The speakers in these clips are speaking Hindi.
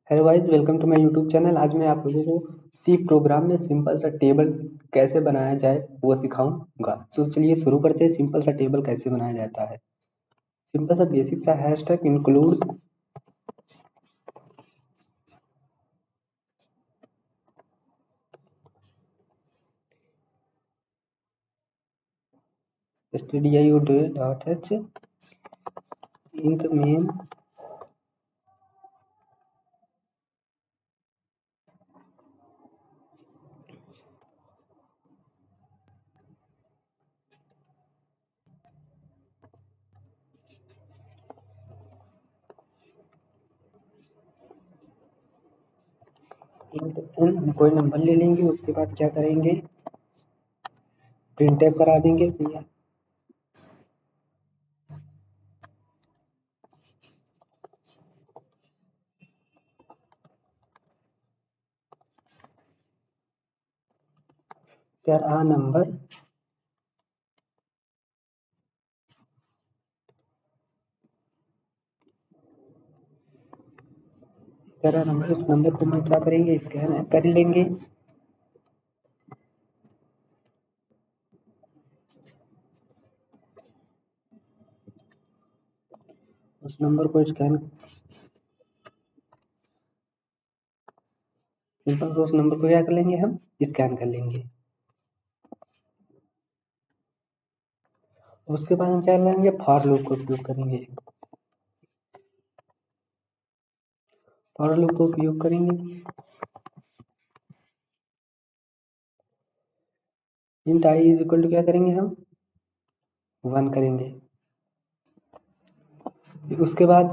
Hello guys, welcome to my YouTube channel. आज मैं आप लोगों को सी प्रोग्राम में सिंपल सा टेबल कैसे बनाया जाए वो सिखाऊंगा। तो चलिए शुरू करते हैं। सिंपल सा टेबल कैसे बनाया जाता है। सिंपल सा बेसिक सा hashtag include stdio.h int main int n। हम कोई नंबर ले लेंगे, उसके बाद क्या करेंगे, प्रिंट टाइप करा देंगे भैया। आ नंबर इस नंबर को हम क्या करेंगे, स्कैन कर लेंगे। उस नंबर को स्कैन सिंपल से उस नंबर को क्या कर लेंगे, हम स्कैन कर लेंगे। उसके बाद हम क्या करेंगे, फॉर लूप का उपयोग करेंगे। फॉर लूप का उपयोग करेंगे। Int I is equal to क्या करेंगे, हम 1 करेंगे। उसके बाद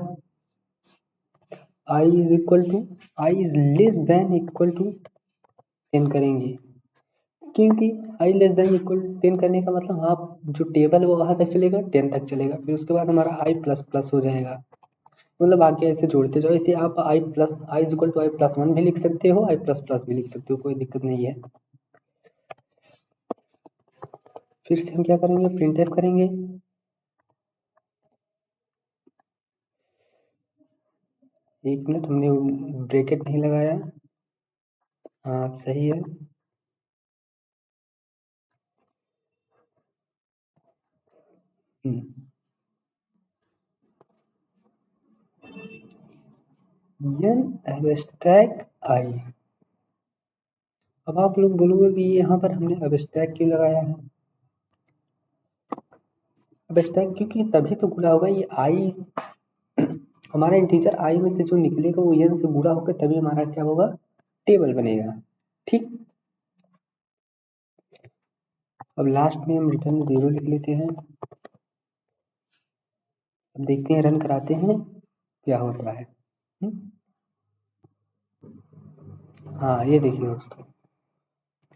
I is equal to I is less than equal to 10 करेंगे, क्योंकि आई लेस देन इक्वल 10 करने का मतलब आप जो टेबल है वो कहाँ तक चलेगा, 10 तक चलेगा। फिर उसके बाद हमारा आई प्लस प्लस हो जाएगा। मतलब आगे ऐसे जोड़ते जाओ। ऐसे आप I plus I is equal to I plus 1 भी लिख सकते हो, आई प्लस प्लस भी लिख सकते हो, कोई दिक्कत नहीं है। फिर से हम क्या करेंगे, प्रिंट टाइप करेंगे। एक मिनट, हमने ब्रैकेट नहीं लगाया। हाँ सही है। एन एब्स्ट्रैक्ट आई। अब आप लोग बोलोगे कि यहाँ पर हमने एब्स्ट्रैक्ट क्यों लगाया है। एब्स्ट्रैक्ट क्योंकि तभी तो गुणा होगा। ये आई हमारा इंटीजर आई में से जो निकलेगा वो एन से गुणा होकर तभी हमारा क्या होगा, टेबल बनेगा। ठीक। अब लास्ट में हम रिटर्न 0 लिख लेते हैं। अब देखते हैं, रन कराते हैं क्या होता है। हाँ ये देखिए दोस्तों,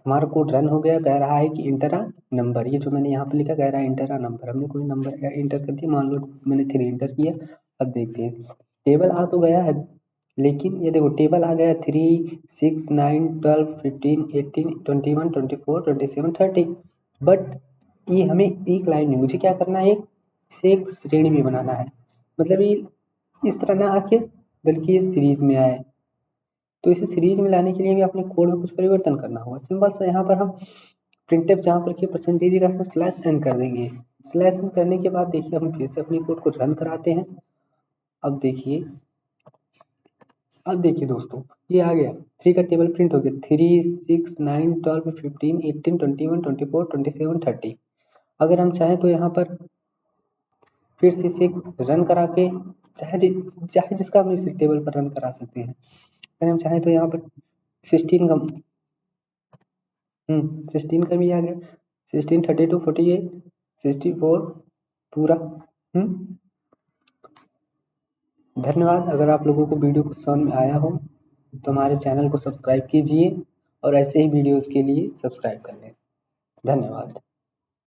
हमारा कोड रन हो गया। कह रहा है कि इंटर अ नंबर। ये जो मैंने यहाँ पे लिखा, कह रहा है इंटर अ नंबर। हमने कोई नंबर इंटर कर दिया, मान लो मैंने 3 इंटर किया। अब देखते हैं, टेबल आ तो गया है, लेकिन ये देखो टेबल आ गया 3 6 9 12 15 18 21 24 27 30। बट ये हमें एक लाइन में, मुझे क्या करना है, इसे एक श्रेणी में बनाना है। मतलब ये इस तरह ना आके, बल्कि ये सीरीज में आए। तो इसे सीरीज में लाने के लिए भी अपने कोड में कुछ परिवर्तन करना होगा। सिंपल सा यहाँ पर हम प्रिंटफ जहाँ पर कि परसेंटेज का स्लैश एन कर देंगे। स्लैश एन करने के बाद देखिए, हम फिर से अपनी कोड को रन कराते हैं। अब देखिए, दोस्तों ये आ गया, 3 का टेबल प्रिंट हो गया। 3 6 9 12 15 18 21 24 27 30। अगर हम चाहें तो यहाँ पर फिर से इसे रन करा के, चाहे जिसका हम इस टेबल पर रन करा सकते हैं। अगर हम चाहें तो यहाँ पर 16 का 16 का भी आ गया। 16 32 48 64 पूरा। धन्यवाद। अगर आप लोगों को वीडियो को समझ में आया हो तो हमारे चैनल को सब्सक्राइब कीजिए और ऐसे ही वीडियोस के लिए सब्सक्राइब कर लें। धन्यवाद।